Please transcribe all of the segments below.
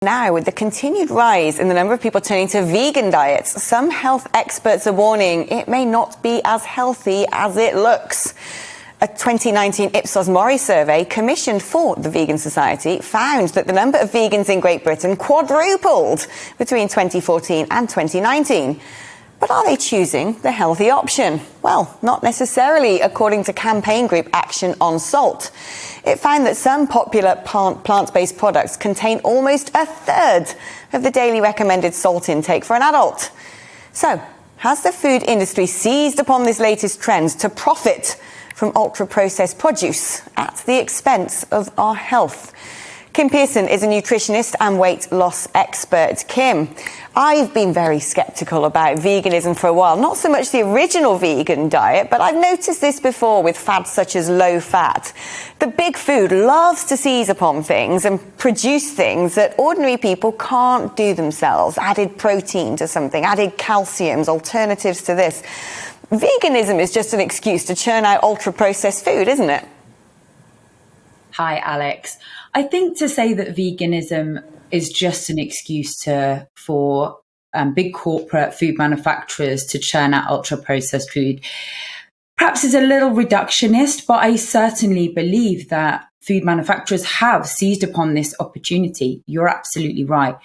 Now, with the continued rise in the number of people turning to vegan diets, some health experts are warning it may not be as healthy as it looks. A 2019 Ipsos Mori survey commissioned for the Vegan Society found that the number of vegans in Great Britain quadrupled between 2014 and 2019. But are they choosing the healthy option? Well, not necessarily, according to campaign group Action on Salt. It found that some popular plant-based products contain almost a third of the daily recommended salt intake for an adult. So, has the food industry seized upon this latest trend to profit from ultra-processed produce at the expense of our health? Kim Pearson is a nutritionist and weight loss expert. Kim, I've been very sceptical about veganism for a while. Not so much the original vegan diet, but I've noticed this before with fads such as low fat. The big food loves to seize upon things and produce things that ordinary people can't do themselves. Added protein to something, added calciums, alternatives to this. Veganism is just an excuse to churn out ultra-processed food, isn't it? Hi, Alex. I think to say that veganism is just an excuse for big corporate food manufacturers to churn out ultra-processed food perhaps is a little reductionist, but I certainly believe that food manufacturers have seized upon this opportunity. You're absolutely right.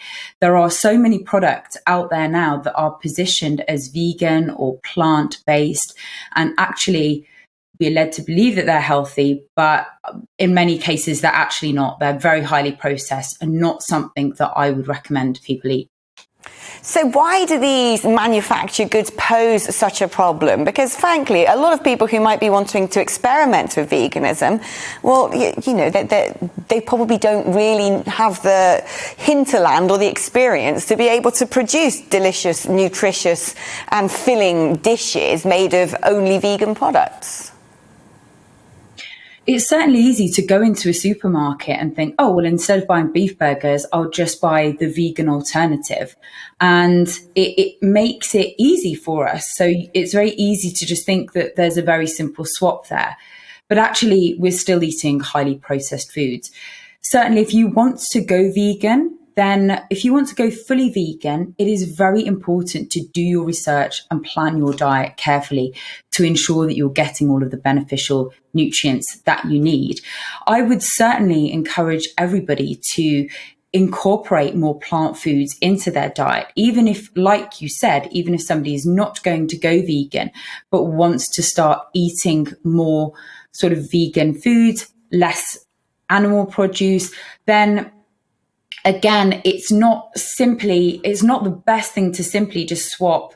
There are so many products out there now that are positioned as vegan or plant-based, and actually we're led to believe that they're healthy, but in many cases they're actually not. They're very highly processed and not something that I would recommend people eat. So why do these manufactured goods pose such a problem? Because frankly, a lot of people who might be wanting to experiment with veganism, well, they probably don't really have the hinterland or the experience to be able to produce delicious, nutritious and filling dishes made of only vegan products. It's certainly easy to go into a supermarket and think, oh, well, instead of buying beef burgers, I'll just buy the vegan alternative. And it makes it easy for us. So it's very easy to just think that there's a very simple swap there. But actually, we're still eating highly processed foods. Certainly, if you want to go vegan, then if you want to go fully vegan, it is very important to do your research and plan your diet carefully to ensure that you're getting all of the beneficial nutrients that you need. I would certainly encourage everybody to incorporate more plant foods into their diet, even if, like you said, even if somebody is not going to go vegan, but wants to start eating more sort of vegan foods, less animal produce, then again, it's not the best thing to simply just swap,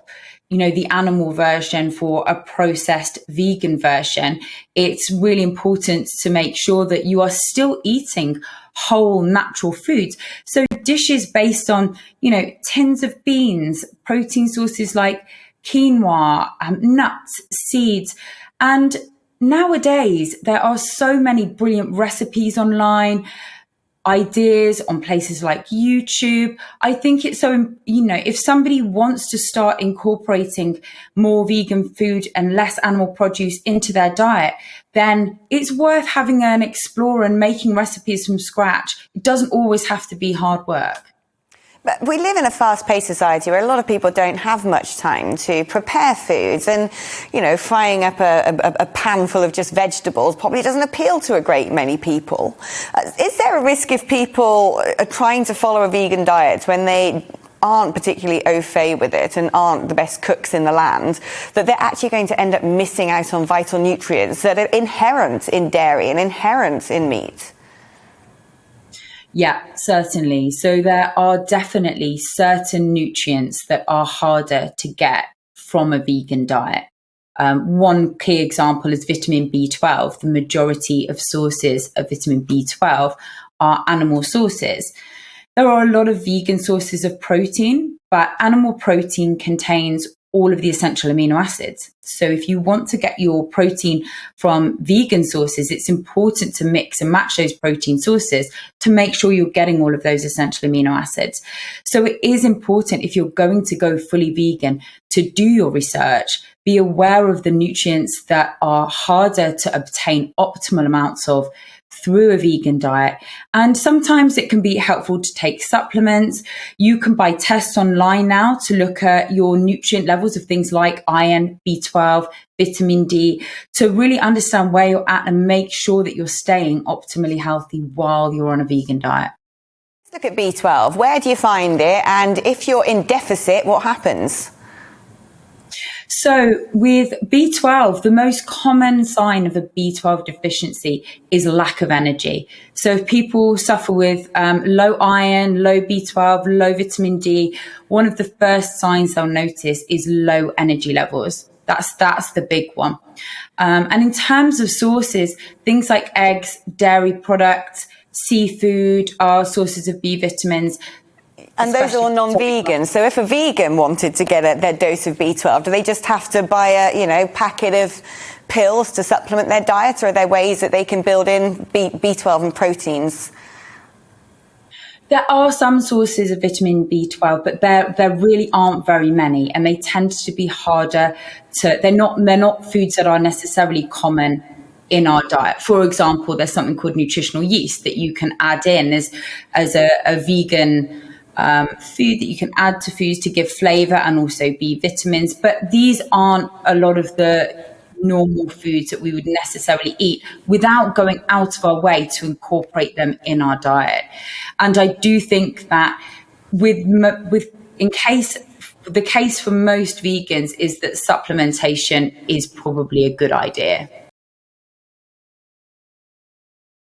the animal version for a processed vegan version. It's really important to make sure that you are still eating whole natural foods. So dishes based on, tins of beans, protein sources like quinoa, nuts, seeds. And nowadays, there are so many brilliant recipes online, ideas on places like YouTube. I think it's so, if somebody wants to start incorporating more vegan food and less animal produce into their diet, then it's worth having an explore and making recipes from scratch. It doesn't always have to be hard work. But we live in a fast-paced society where a lot of people don't have much time to prepare foods, and, frying up a pan full of just vegetables probably doesn't appeal to a great many people. Is there a risk if people are trying to follow a vegan diet when they aren't particularly au fait with it and aren't the best cooks in the land, that they're actually going to end up missing out on vital nutrients that are inherent in dairy and inherent in meat? Yeah, certainly. So there are definitely certain nutrients that are harder to get from a vegan diet. One key example is vitamin B12. The majority of sources of vitamin B12 are animal sources. There are a lot of vegan sources of protein, but animal protein contains all of the essential amino acids. So if you want to get your protein from vegan sources, it's important to mix and match those protein sources to make sure you're getting all of those essential amino acids. So it is important, if you're going to go fully vegan, to do your research, be aware of the nutrients that are harder to obtain optimal amounts of through a vegan diet. And sometimes it can be helpful to take supplements. You can buy tests online now to look at your nutrient levels of things like iron, B12, vitamin D, to really understand where you're at and make sure that you're staying optimally healthy while you're on a vegan diet. Let's look at B12. Where do you find it? And if you're in deficit, what happens? So with B12, the most common sign of a B12 deficiency is lack of energy. So if people suffer with low iron, low B12, low vitamin D, one of the first signs they'll notice is low energy levels. That's the big one. And in terms of sources, things like eggs, dairy products, seafood are sources of B vitamins. And those are all non-vegan. So if a vegan wanted to get their dose of B12, do they just have to buy a packet of pills to supplement their diet, or are there ways that they can build in B12 and proteins? There are some sources of vitamin B12, but there really aren't very many, and they tend to be harder to. They're not foods that are necessarily common in our diet. For example, there's something called nutritional yeast that you can add in as a vegan food that you can add to foods to give flavor and also B vitamins. But these aren't a lot of the normal foods that we would necessarily eat without going out of our way to incorporate them in our diet. And I do think that the case for most vegans is that supplementation is probably a good idea.